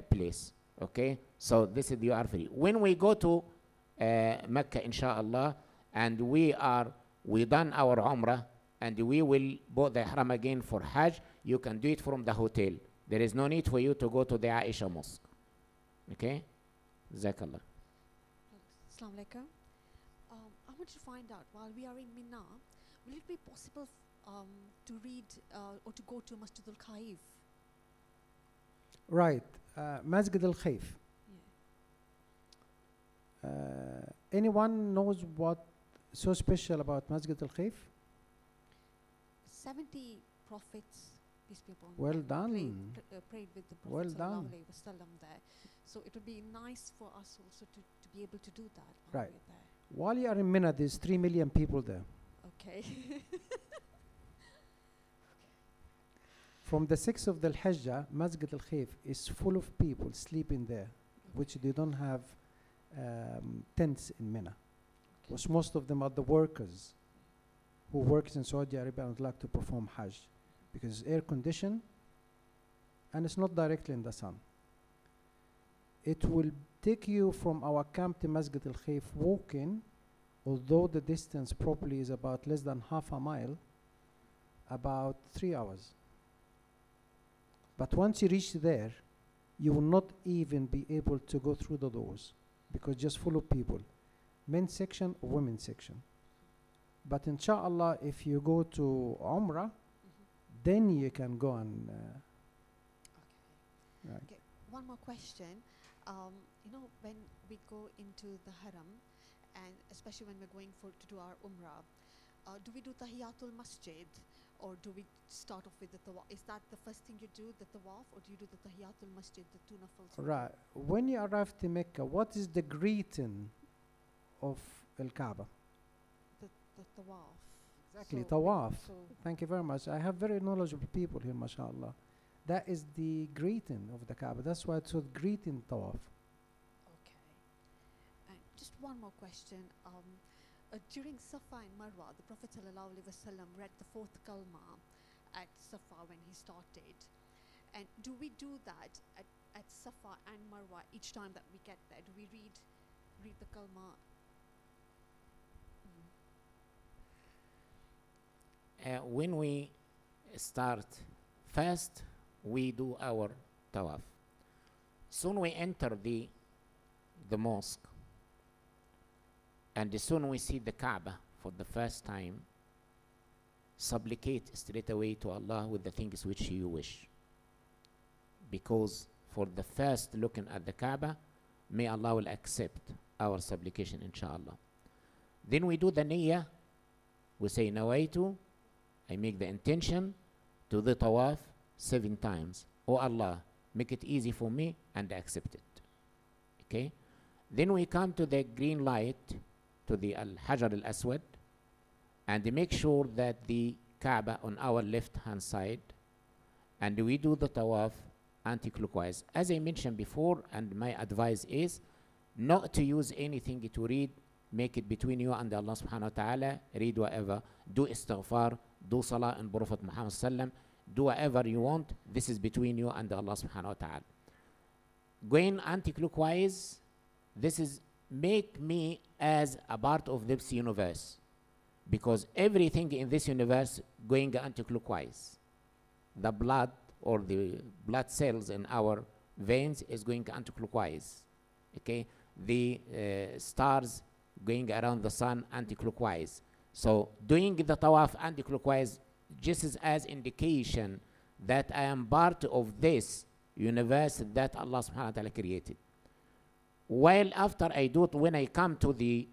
place. Okay, so this is you are free. When we go to Mecca, inshallah, and we done our Umrah, and we will both the ihram again for Hajj, you can do it from the hotel. There is no need for you to go to the Aisha Mosque. Okay, Jazakallah. Assalamu alaikum. I want to find out, while we are in Mina, will it be possible to read or to go to Masjid al-Khaif? Right. Masjid al-Khaif. Anyone knows what so special about Masjid al-Khaif? 70 prophets, peace be upon Well them, done. prayed with the Prophet Well done. ﷺ there. So it would be nice for us also to be able to do that while Right. we're there. While you are in Mina, there's 3 million people there. Okay. From the 6th of the Hajj, Masjid al-Khaif is full of people sleeping there, which they don't have tents in Mina. Because most of them are the workers who works in Saudi Arabia and would like to perform Hajj, because it's air conditioned and it's not directly in the sun. It will take you from our camp to Masjid al-Khaif walking, although the distance probably is about less than half a mile, about 3 hours. But once you reach there, you will not even be able to go through the doors, because just full of people, men's section or women's section. But inshallah, if you go to Umrah, then you can go and right. Okay. One more question. When we go into the Haram, and especially when we're going to do our Umrah, do we do Tahiyatul Masjid, or do we start off with the Tawaf? Is that the first thing you do, the Tawaf, or do you do the Tahiyatul Masjid, the 2 nafals? Right. When you arrive to Mecca, what is the greeting of Al-Kaaba? The Tawaf. Exactly, So Tawaf. so Thank you very much. I have very knowledgeable people here, mashallah. That is the greeting of the Kaaba. That's why it's called greeting Tawaf. Okay. And just one more question. During Safa and Marwa, the Prophet ﷺ read the 4th kalma at Safa when he started. And do we do that at Safa and Marwa each time that we get there? Do we read the kalma? When we start first, we do our tawaf. Soon we enter the mosque, and soon we see the Kaaba for the first time. Supplicate straight away to Allah with the things which you wish, because for the first looking at the Kaaba, may Allah will accept our supplication, inshallah. Then we do the niyyah. We say nawaitu, I make the intention to the tawaf 7 times. Oh Allah, make it easy for me and accept it. Okay? Then we come to the green light, to the Al-Hajar al-Aswad, and make sure that the Kaaba on our left hand side, and we do the tawaf anti-clockwise. As I mentioned before, and my advice is not to use anything to read. Make it between you and Allah subhanahu wa ta'ala. Read whatever. Do istighfar. Do salah and Prophet Muhammad sallam. Do whatever you want. This is between you and Allah subhanahu wa ta'ala. Going anti-clockwise, this is make me as a part of this universe, because everything in this universe going anti-clockwise. The blood or the blood cells in our veins is going anti-clockwise. Okay, the stars going around the sun anti-clockwise. So doing the tawaf anti-clockwise just as indication that I am part of this universe that Allah subhanahu wa ta'ala created. While after I do it, when I come to the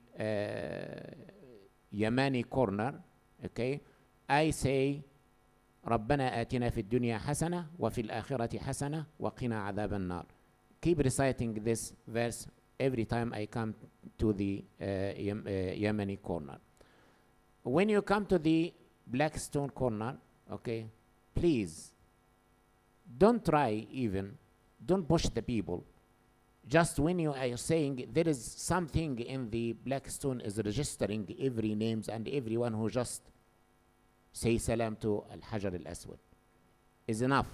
Yamani corner, okay, I say ربنا آتنا في الدنيا حسنة وفي الآخرة حسنة وقنا عذاب النار. Keep reciting this verse every time I come to the Yemeni corner. When you come to the black stone corner, okay, please don't try even, don't push the people. Just when you are saying there is something in the black stone is registering every names and everyone who just say salam to Al-Hajar al-Aswad is enough.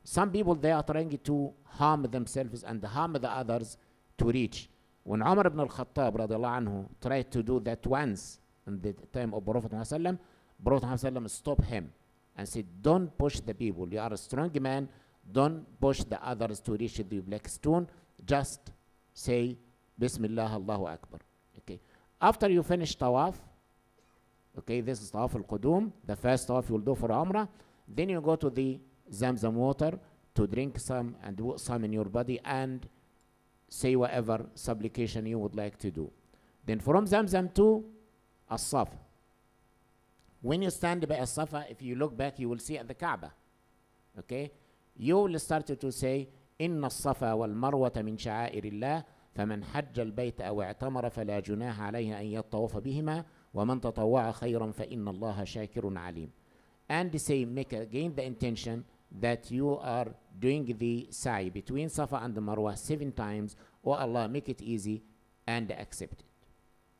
Some people, they are trying to harm themselves and harm the others to reach. When Umar ibn al-Khattab radiallahu anhu tried to do that once in the time of Prophet Muhammad, Prophet Muhammad stopped him and said, don't push the people. You are a strong man. Don't push the others to reach the black stone. Just say, Bismillah, Allahu Akbar. Okay. After you finish tawaf, okay, this is tawaf al-Qudum, the first tawaf you will do for Umrah. Then you go to the Zamzam water to drink some and put some in your body and say whatever supplication you would like to do. Then from Zamzam to As-Safa. When you stand by As-Safa, if you look back, you will see at the Kaaba. Okay? You will start to say, إن الصفا والمروة من شعائر الله فمن حج البيت أو اعتمر فلا جناح عليه أن يطوف بهما ومن تطوع خيرا فإن الله شاكر عليم. And say, make again the intention that you are doing the sa'i between Safa and the Marwa 7 times. Oh Allah, make it easy and accept it.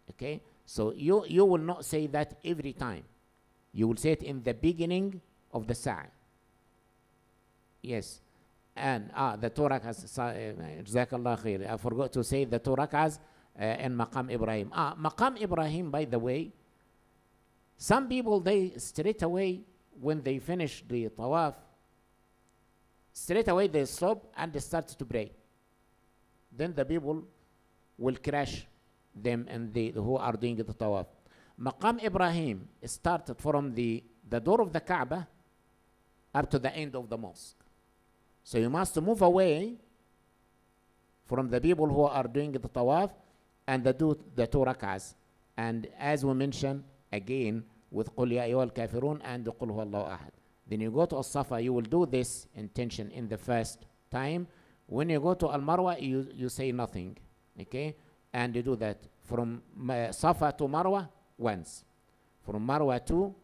Okay? So you will not say that every time. You will say it in the beginning of the sa'i. Yes. And the 2 rak'ahs, Jazakallah khair. I forgot to say the 2 rak'ahs in Maqam Ibrahim. Maqam Ibrahim, by the way, some people, they straight away, when they finish the tawaf, straight away they stop and they start to pray. Then the people will crash them and who are doing the tawaf. Maqam Ibrahim started from the door of the Kaaba up to the end of the mosque. So you must move away from the people who are doing the tawaf and do the 2 rak'ahs. And as we mentioned again with Qul Ya Ayyuhal Kafirun and Qul Huwallahu Ahad. Then you go to As-Safa, you will do this intention in the first time. When you go to Al-Marwa, you say nothing. Okay? And you do that from Safa to Marwa once. From Marwa to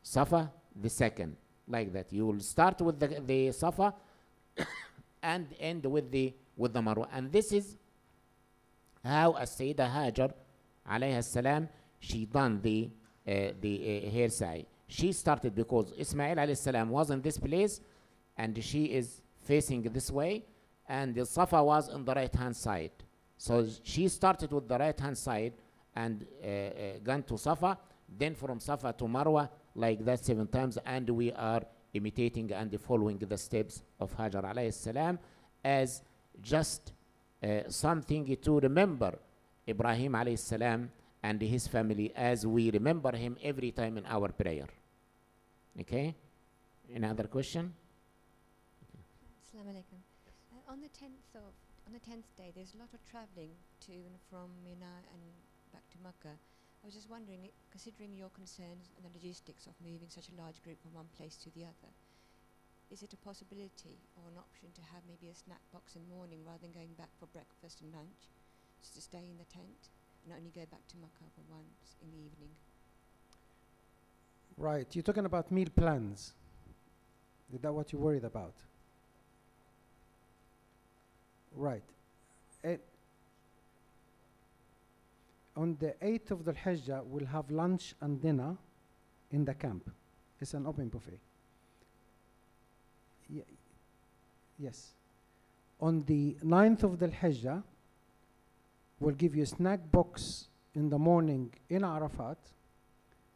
Safa, the second. Like that. You will start with the Safa and end with the Marwa. And this is how As-Sayyidah Hajar alayha salam, she done the hair sa'i. She started because Ismail alayhi salam was in this place and she is facing this way and the Safa was on the right hand side. So she started with the right hand side and gone to Safa. Then from Safa to Marwa, like that 7 times, and we are imitating and following the steps of Hajar alayhi salam as just something to remember Ibrahim alayhi salam and his family, as we remember him every time in our prayer. Okay? Another question? Assalamu alaikum. On the 10th day, there's a lot of traveling to and from Mina and back to Makkah. I was just wondering, considering your concerns and the logistics of moving such a large group from one place to the other, is it a possibility or an option to have maybe a snack box in the morning rather than going back for breakfast and lunch, just to stay in the tent and only go back to Makkah for once in the evening? Right. You're talking about meal plans. Is that what you're worried about? Right. On the 8th of the Hajj, we'll have lunch and dinner in the camp. It's an open buffet. Yes. On the 9th of the Hajj, we'll give you a snack box in the morning in Arafat,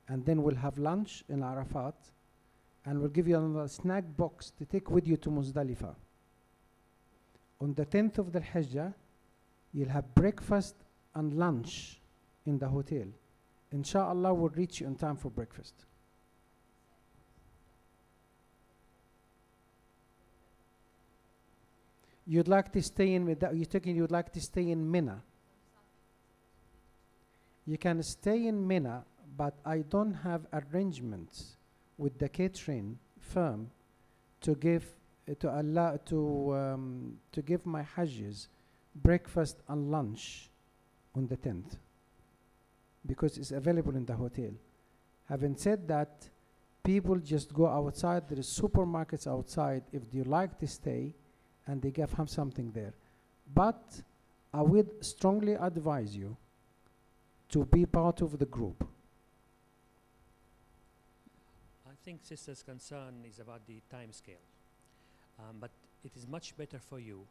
and then we'll have lunch in Arafat, and we'll give you another snack box to take with you to Muzdalifah. On the 10th of the Hajj, you'll have breakfast and lunch in the hotel. Inshallah, we'll reach you in time for breakfast. You'd like to stay in you'd like to stay in Mina. You can stay in Mina, but I don't have arrangements with the catering firm to give to give my Hajjis breakfast and lunch on the 10th, because it's available in the hotel. Having said that, people just go outside. There is supermarkets outside if they like to stay, and they give them something there. But I would strongly advise you to be part of the group. I think sister's concern is about the time scale. But it is much better for you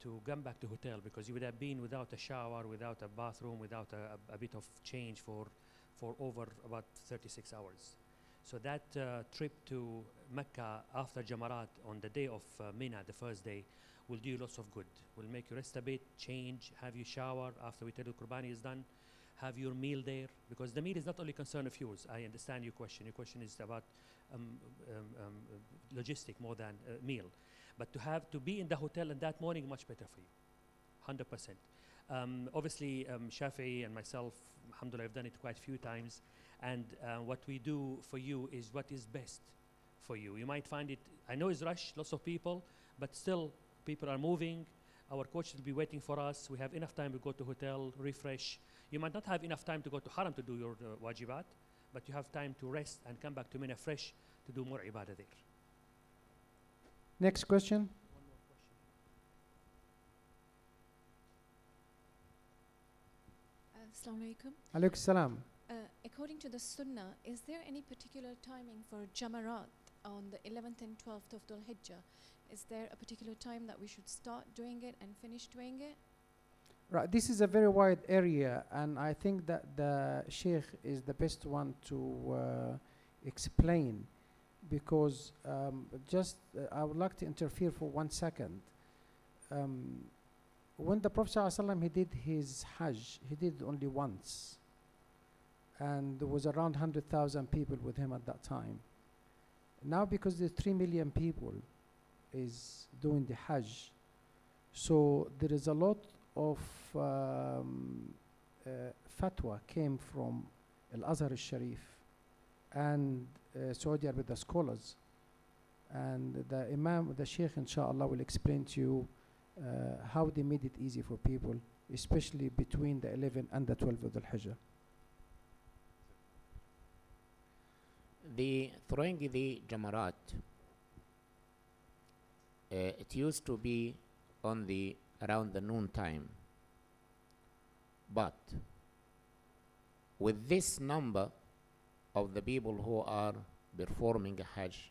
to come back to hotel, because you would have been without a shower, without a bathroom, without a bit of change for over about 36 hours. So that trip to Mecca after Jamarat on the day of Mina, the first day, will do you lots of good. Will make you rest a bit, change, have you shower after we tell you Qurbani is done, have your meal there, because the meal is not only concern of yours. I understand your question. Your question is about logistic more than meal. But to be in the hotel in that morning, much better for you, 100%. Obviously, Shafi'i and myself, alhamdulillah, I've done it quite a few times. And what we do for you is what is best for you. You might find it, I know it's rush, lots of people, but still people are moving. Our coach will be waiting for us. We have enough time to go to hotel, refresh. You might not have enough time to go to Haram to do your wajibat, but you have time to rest and come back to Mina fresh to do more ibadah there. Next question. One more question. Assalamu alaikum. Alaykum salam. According to the Sunnah, is there any particular timing for Jamarat on the 11th and 12th of Dhul Hijjah? Is there a particular time that we should start doing it and finish doing it? Right, this is a very wide area, and I think that the Sheikh is the best one to explain, because I would like to interfere for 1 second. When the Prophet ﷺ, he did his Hajj, he did it only once, and there was around 100,000 people with him at that time. Now, because the 3 million people is doing the Hajj, so there is a lot of fatwa came from Al-Azhar al-Sharif and Saudi Arabia, the scholars, and the Imam, the Sheikh, inshallah, will explain to you how they made it easy for people, especially between the 11th and the 12th of the Hijjah. The throwing the Jamarat, it used to be on the around the noon time, but with this number of the people who are performing a Hajj,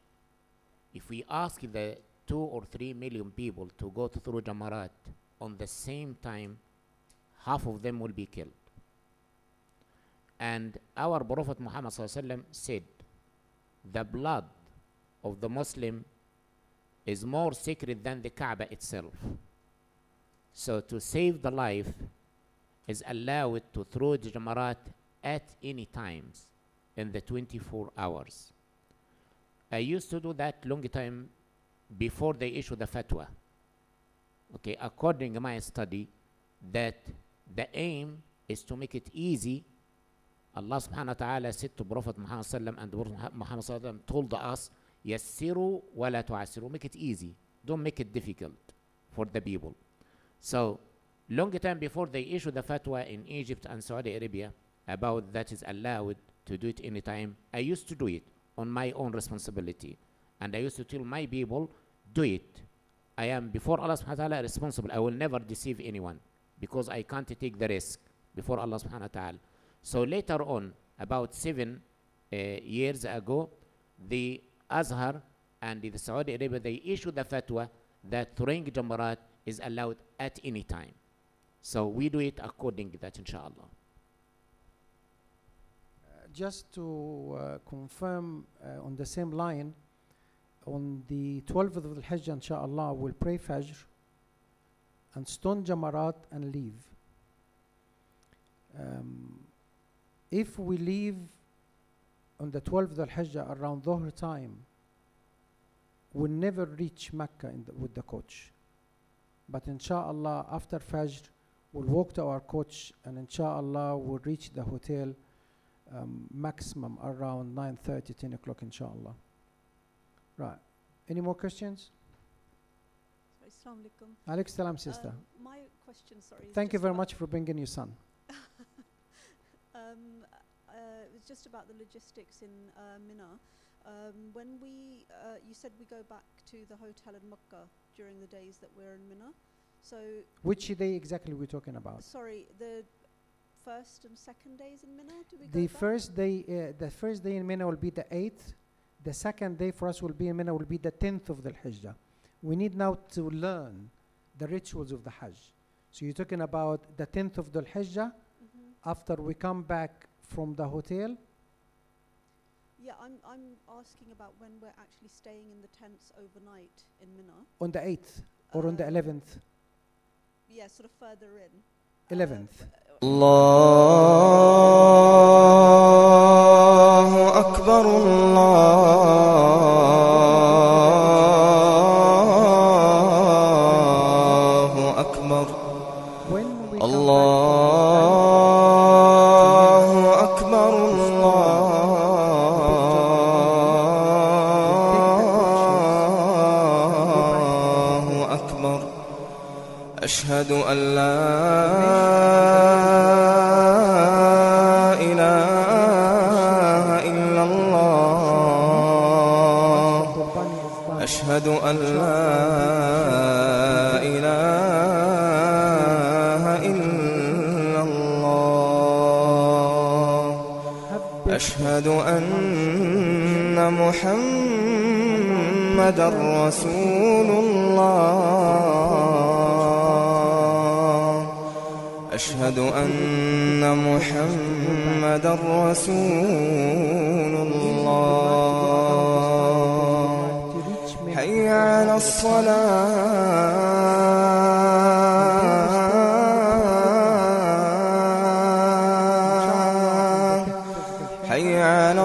if we ask the 2 or 3 million people to go through Jamarat on the same time, half of them will be killed. And our Prophet Muhammad ﷺ said, the blood of the Muslim is more sacred than the Kaaba itself. So to save the life is allowed to throw the jamarat at any times in the 24 hours. I used to do that long time before they issue the fatwa. Okay, according to my study, that the aim is to make it easy. Allah subhanahu wa ta'ala said to Prophet Muhammad sallam, and Prophet Muhammad sallam told us, yassiru wa la tu'assiru, make it easy, don't make it difficult for the people. So long time before they issue the fatwa in Egypt and Saudi Arabia about that is allowed to do it anytime, I used to do it on my own responsibility, and I used to tell my people, do it. I am before Allah subhanahu wa ta'ala responsible. I will never deceive anyone because I can't take the risk before Allah subhanahu wa ta'ala. So later on, about 7 years ago, the Azhar and the Saudi Arabia, they issued the fatwa that throwing jamarat is allowed at any time. So we do it according to that, inshallah. Just to confirm on the same line, on the 12th of the Hajj, inshallah, we'll pray Fajr and stone jamarat and leave. If we leave on the 12th of the Hajj around Dhuhr time, we'll never reach Mecca with the coach. But inshallah, after Fajr, we'll walk to our coach, and inshallah, we'll reach the hotel maximum around 9:30, 10 o'clock, inshallah. Right. Any more questions? Assalamu alaikum. Alaikum salam, sister. My question, sorry. Thank you very much for bringing your son. It was just about the logistics in Mina. When you said we go back to the hotel in Makkah during the days that we're in Mina. So Which day exactly we're talking about? sorry, the first and second days in Mina. Do we The go back? first day in Mina will be the 8th. The second day for us will be in Mina will be the 10th of the Hijjah. We need now to learn the rituals of the Hajj. So you're talking about the 10th of the Hijjah after we come back from the hotel. Yeah, I'm asking about when we're actually staying in the tents overnight in Mina. On the 8th or on the 11th? Yeah, sort of further in. 11th. الله أكبر الله أكبر الله أكبر الله أكبر أشهد أن لا أشهد أن لا إله إلا الله أشهد أن محمدًا رسول الله أشهد أن محمدًا رسول الله حي على الصلاة حي على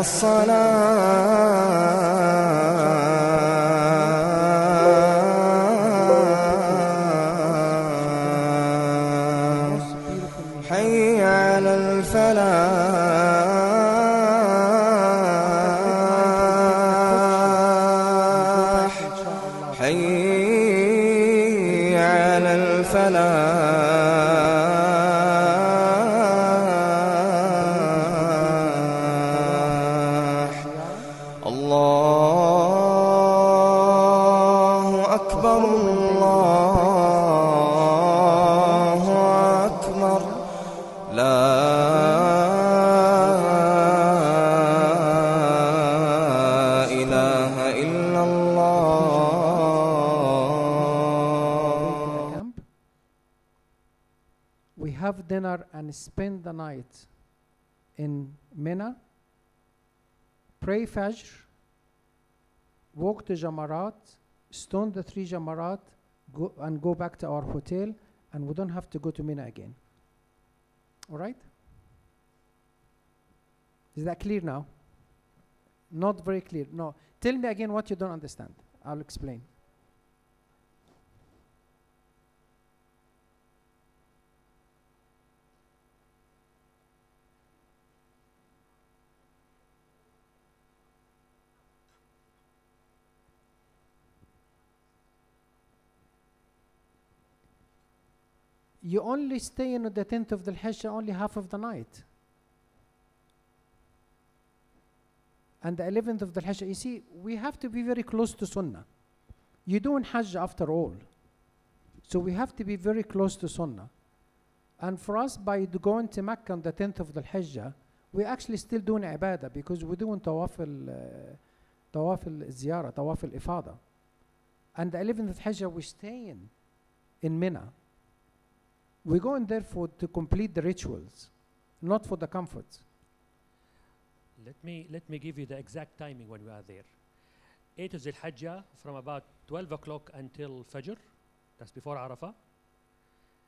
الصلاة حي على الفلاح حي على الفلاح الله أكبر الله أكبر لا إله إلا الله. We have dinner and spend the night in Mina, pray Fajr, walk to Jamarat, stone the 3 Jamarat, go back to our hotel, and we don't have to go to Mina again. All right? Is that clear now? Not very clear. No. Tell me again what you don't understand. I'll explain. You only stay in the 10th of the Hajj only half of the night. And the 11th of the Hajj, you see, we have to be very close to Sunnah. You're doing Hajj after all. So we have to be very close to Sunnah. And for us, by going to Mecca on the 10th of the Hajj, we're actually still doing Ibadah because we're doing Tawaf al-Ziyarah, Tawaf al-Ifada. And the 11th of Hajj, we're staying in Mina. We're going there to complete the rituals, not for the comforts. Let me give you the exact timing when we are there. 8th of Hajj from about 12 o'clock until Fajr, that's before Arafah.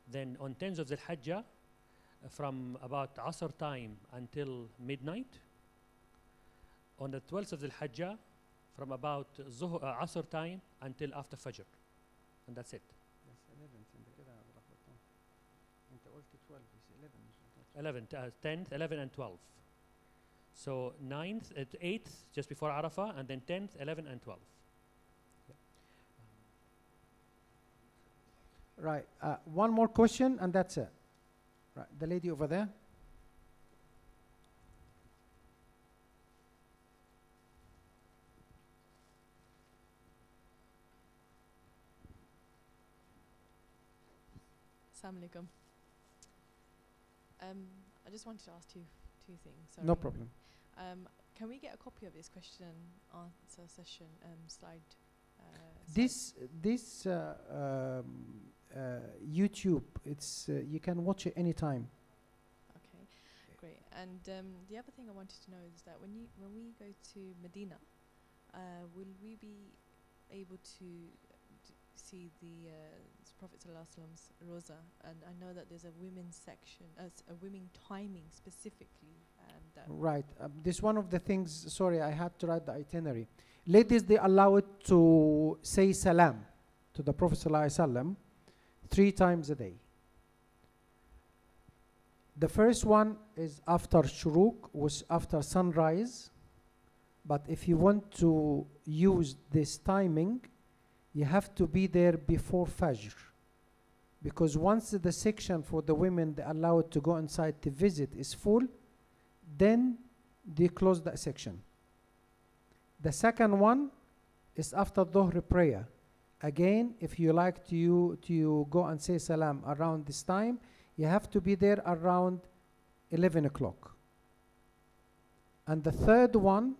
Then on 10th of Hajj from about Asr time until midnight. On the 12th of Hajj from about Asr time until after Fajr. And that's it. 11, 10th, 11 and 12. So 9th, 8th, just before Arafah, and then 10th, 11 and 12. Right. One more question, and that's it. Right. The lady over there. Assalamu alaikum. I just wanted to ask two things. Sorry. No problem. Can we get a copy of this question and answer session slide? This YouTube, it's you can watch it anytime. Okay, great. And the other thing I wanted to know is that when we go to Medina, will we be able to see the Prophet ﷺ's Roza? And I know that there's a women's section, a women timing specifically. And right. This one of the things. Sorry, I had to write the itinerary. Ladies, they allow it to say salam to the Prophet ﷺ 3 times a day. The first one is after Shuruk, which after sunrise. But if you want to use this timing, you have to be there before Fajr. Because once the section for the women they allow it to go inside to visit is full, then they close that section. The second one is after Dhuhr prayer. Again, if you like to go and say salam around this time, you have to be there around 11 o'clock. And the third one,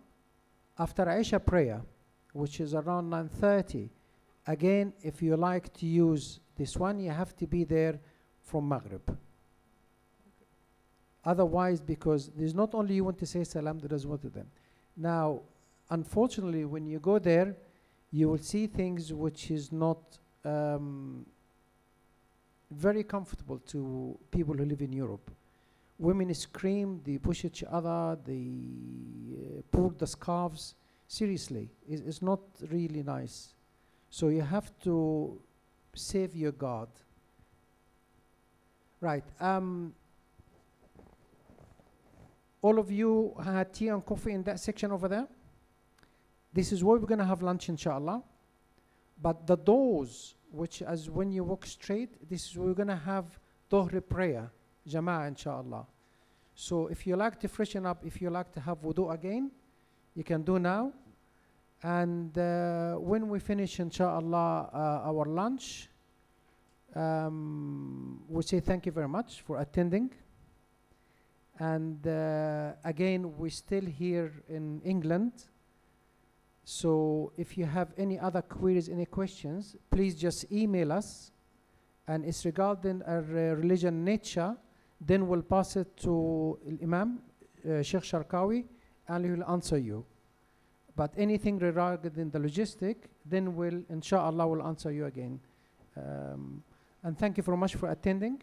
after Isha prayer, which is around 9:30. Again, if you like to use this one, you have to be there from Maghrib. Otherwise, because there's not only you want to say salam, there is one to them. Now, unfortunately, when you go there, you will see things which is not very comfortable to people who live in Europe. Women scream, they push each other, they pull the scarves. Seriously, it's not really nice. So you have to save your God. Right. All of you had tea and coffee in that section over there. This is where we're going to have lunch, inshallah. But the doors, which as when you walk straight, this is where we're going to have Dhuhr prayer, Jama'ah, inshallah. So if you like to freshen up, if you like to have wudu again, you can do now. And when we finish, inshallah, our lunch, we say thank you very much for attending. And again, we're still here in England. So if you have any other queries, any questions, please just email us. And it's regarding our religion nature, then we'll pass it to Imam, Sheikh Sharkawi, and he will answer you. But anything regarding the logistic, then we'll, inshallah, will answer you again. And thank you very much for attending.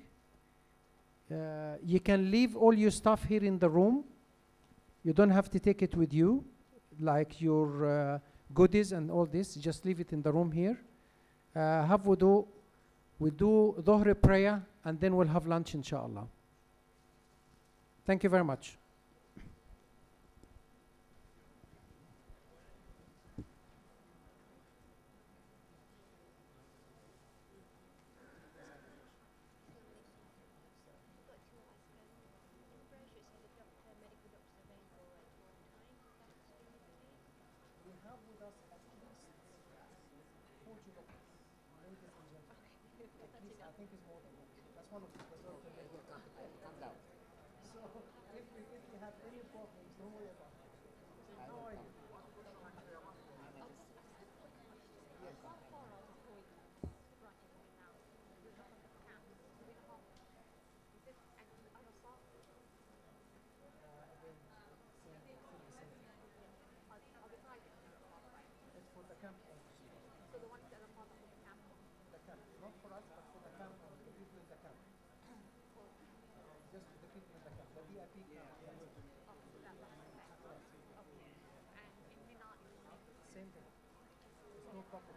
You can leave all your stuff here in the room. You don't have to take it with you, like your goodies and all this. Just leave it in the room here. Have wudu. We do dhuhr prayer, and then we'll have lunch, inshallah. Thank you very much. Same thing. There's no problem.